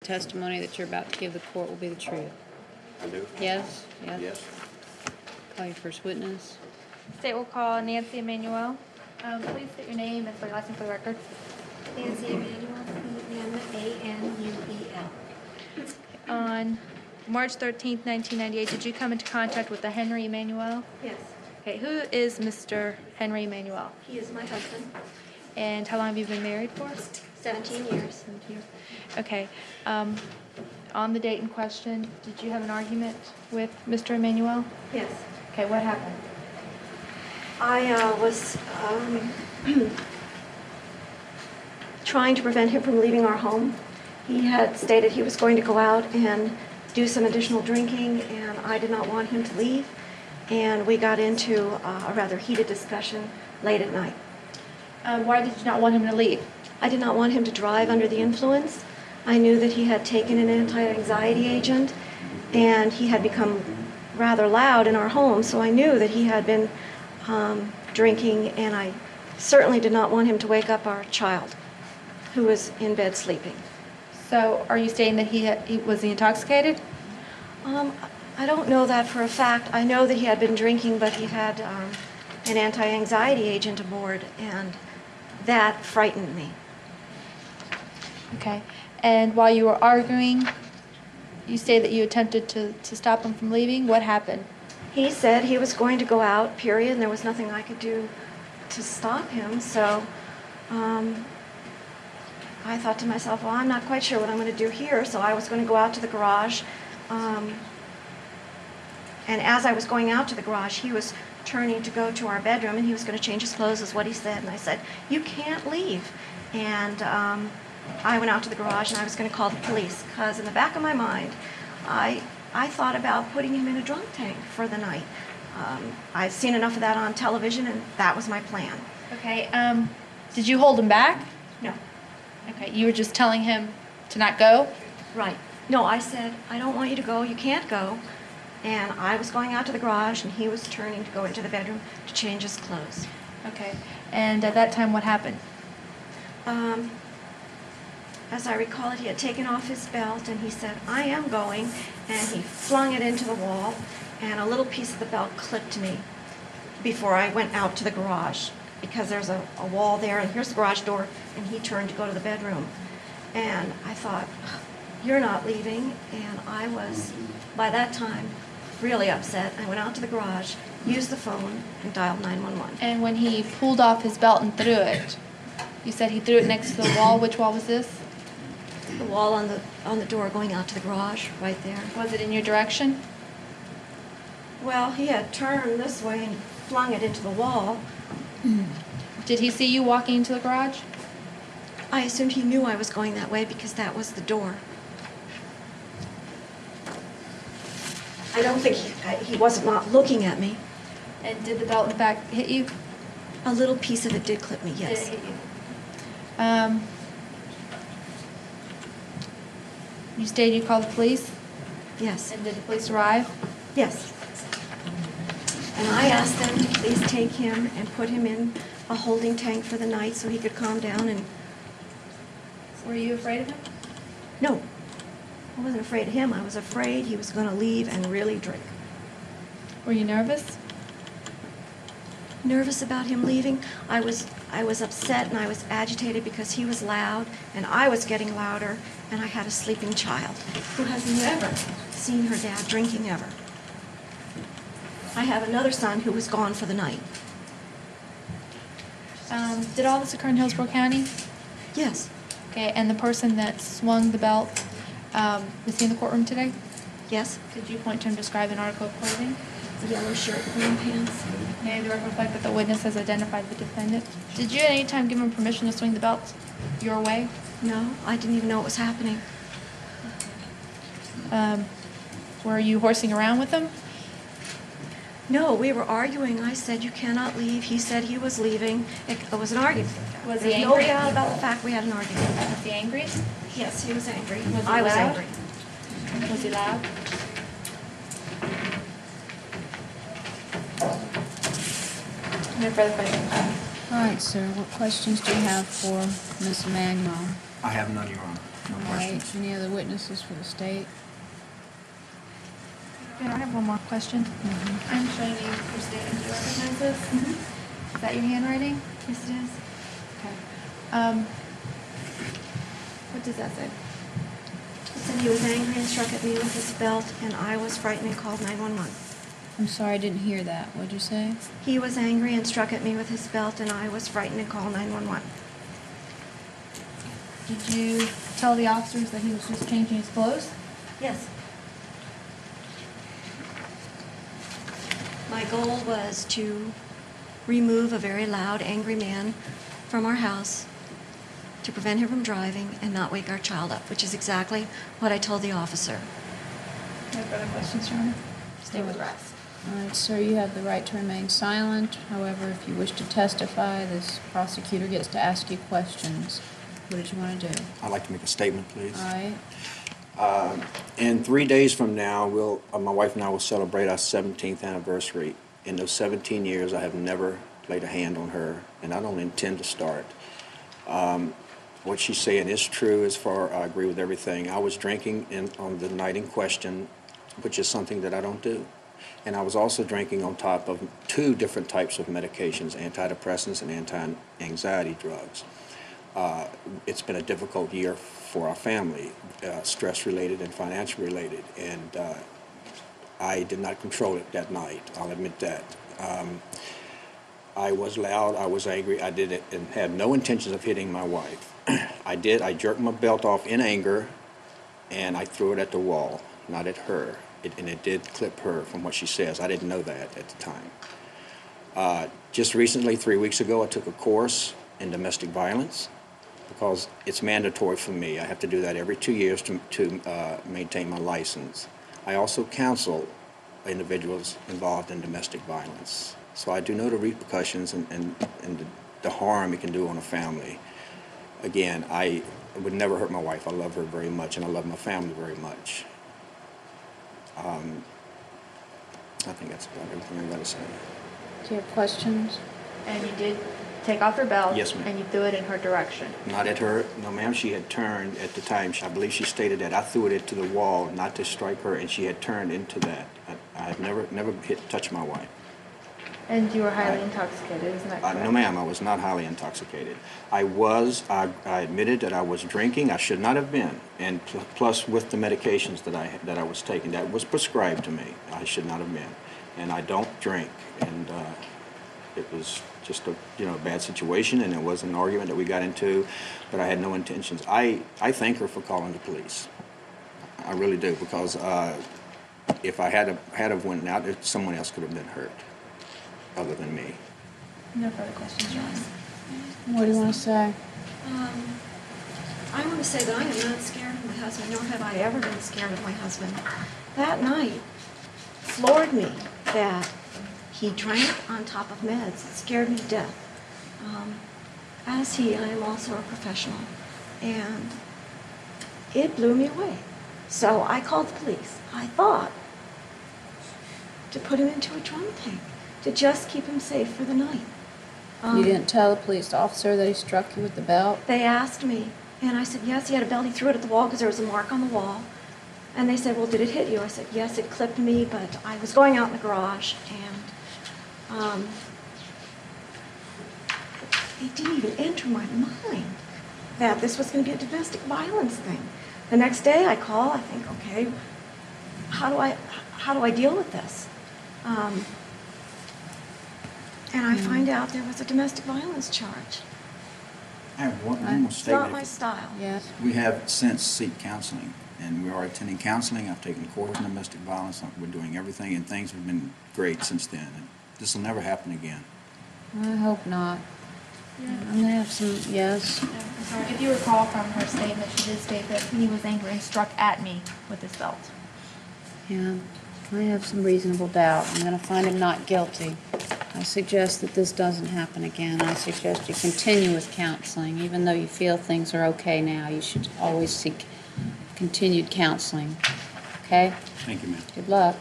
testimony that you're about to give the court will be the truth? I do. Yes? Yes? Yes. Call your first witness. State will call Nancy Emanuel. Please state your name and spell your last name for the record. Nancy Emanuel, Emanuel. On March 13th, 1998, did you come into contact with the Henry Emanuel? Yes, Okay, who is Mr. Henry Emanuel? he is my husband, And how long have you been married for? 17 years. Okay. On the date in question, did you have an argument with Mr. Emanuel? Yes. Okay, what happened? I was trying to prevent him from leaving our home. He had stated he was going to go out and do some additional drinking, and I did not want him to leave. And we got into a rather heated discussion late at night. Why did you not want him to leave? I did not want him to drive under the influence. I knew that he had taken an anti-anxiety agent, and he had become rather loud in our home, so I knew that he had been drinking, and I certainly did not want him to wake up our child, who was in bed sleeping. So are you stating that was he intoxicated? I don't know that for a fact. I know that he had been drinking, but he had an anti-anxiety agent aboard, and that frightened me. Okay. And while you were arguing, you say that you attempted to stop him from leaving. What happened? He said he was going to go out, period, and there was nothing I could do to stop him. So I thought to myself, well, I'm not quite sure what I'm going to do here. So I was going to go out to the garage. And as I was going out to the garage, he was turning to go to our bedroom, and he was going to change his clothes, is what he said. And I said, you can't leave. And I went out to the garage, and I was going to call the police, because in the back of my mind, I thought about putting him in a drunk tank for the night. I'd seen enough of that on television, and that was my plan. Okay. Did you hold him back? No. Okay. You were just telling him to not go? Right. No, I said, I don't want you to go. You can't go. And I was going out to the garage, and he was turning to go into the bedroom to change his clothes. Okay. And at that time, what happened? As I recall it, he had taken off his belt, and he said, I am going, and he flung it into the wall, and a little piece of the belt clipped me before I went out to the garage, because there's a wall there, and here's the garage door, and he turned to go to the bedroom. And I thought, you're not leaving, and I was, by that time, really upset. I went out to the garage, used the phone, and dialed 911. And when he pulled off his belt and threw it, you said he threw it next to the wall. Which wall was this? The wall on the door going out to the garage, right there. Was it in your direction? Well, he had turned this way and flung it into the wall. Did he see you walking into the garage? I assumed he knew I was going that way because that was the door. I don't think he wasn't not looking at me. And did the belt in fact hit you? A little piece of it did clip me, Did yes. it hit you? You stated you called the police? Yes. And did the police arrive? Yes. And I asked them to please take him and put him in a holding tank for the night so he could calm down. And Were you afraid of him? no, I wasn't afraid of him. I was afraid he was going to leave and really drink. Were you nervous? Nervous about him leaving. I was upset, and I was agitated because he was loud and I was getting louder, and I had a sleeping child who has never seen her dad drinking ever. I have another son who was gone for the night. Did all this occur in Hillsborough County? Yes. Okay, and the person that swung the belt, was he in the courtroom today? Yes. Could you point to him, describe an article of clothing? Yellow shirt, green pants. May the record reflect that the witness has identified the defendant. Did you at any time give him permission to swing the belt your way? No, I didn't even know it was happening. Were you horsing around with him? No, we were arguing. I said, you cannot leave. He said he was leaving. It was an argument. Was he There's no angry? doubt about the fact we had an argument. Was he angry? Yes, he was angry. Was he I was loud? angry. Was he loud? No further questions. All right, sir. What questions do you have for Ms. Emanuel? I have none, Your Honor. All All right, questions. any other witnesses for the state? Yeah, I have one more question. I'm showing you your statement. Do you recognize this? Is that your handwriting? Yes, it is. Okay. What does that say? He said he was angry and struck at me with his belt, and I was frightened and called 911. I'm sorry, I didn't hear that. What'd you say? He was angry and struck at me with his belt, and I was frightened and called 911. Did you tell the officers that he was just changing his clothes? Yes. My goal was to remove a very loud, angry man from our house to prevent him from driving and not wake our child up, which is exactly what I told the officer. No further questions, Your Honor. Stay with rest. All right, sir, you have the right to remain silent. However, if you wish to testify, this prosecutor gets to ask you questions. What did you want to do? I'd like to make a statement, please. All right. In 3 days from now, my wife and I will celebrate our 17th anniversary. In those 17 years, I have never laid a hand on her, and I don't intend to start. What she's saying is true as far I agree with everything. I was drinking on the night in question, which is something that I don't do. And I was also drinking on top of 2 different types of medications, antidepressants and anti-anxiety drugs. It's been a difficult year for our family, stress-related and financial-related, and I did not control it that night. I'll admit that. I was loud, I was angry, I did it and had no intentions of hitting my wife. I jerked my belt off in anger, and I threw it at the wall, not at her. And it did clip her from what she says. I didn't know that at the time. Just recently, 3 weeks ago, I took a course in domestic violence because it's mandatory for me. I have to do that every 2 years to maintain my license. I also counsel individuals involved in domestic violence. So I do know the repercussions and the harm it can do on a family. Again, I would never hurt my wife. I love her very much, and I love my family very much. I think that's about everything I've got to say. Do you have questions? And you did take off her belt? Yes, ma'am. And you threw it in her direction? Not at her. No, ma'am. She had turned at the time. I believe she stated that I threw it into the wall, not to strike her, and she had turned into that. I had never touched my wife. And you were highly intoxicated, isn't that correct? No, ma'am. I was not highly intoxicated. I admitted that I was drinking. I should not have been. And plus, with the medications that I was taking, that was prescribed to me. I should not have been. And I don't drink. And it was just a bad situation, and it was an argument that we got into, but I had no intentions. I thank her for calling the police. I really do, because if I had went out, someone else could have been hurt, other than me. No further questions, Your Honor. What do you want to say? I want to say that I am not scared of my husband, nor have I ever been scared of my husband. That night floored me that he drank on top of meds. It scared me to death. As he, I am also a professional, and it blew me away. So I called the police. I thought to put him into a drum tank, to just keep him safe for the night. You didn't tell the police officer that he struck you with the belt? They asked me, and I said, yes, he had a belt. He threw it at the wall because there was a mark on the wall. And they said, well, did it hit you? I said, yes, it clipped me, but I was going out in the garage, and it didn't even enter my mind that this was going to be a domestic violence thing. The next day I call, I think, okay, how do I deal with this? And I find out there was a domestic violence charge. I have one more It's not my statement. style. Yes. We have since sought counseling, and we are attending counseling. I've taken a course in domestic violence. We're doing everything, and things have been great since then. And this will never happen again. I hope not. I'm going to have some, yes. I'm sorry. If you recall from her statement, she did state that he was angry and struck at me with his belt. Yeah, I have some reasonable doubt. I'm going to find him not guilty. I suggest that this doesn't happen again. I suggest you continue with counseling. Even though you feel things are okay now, you should always seek continued counseling. Okay? Thank you, ma'am. Good luck.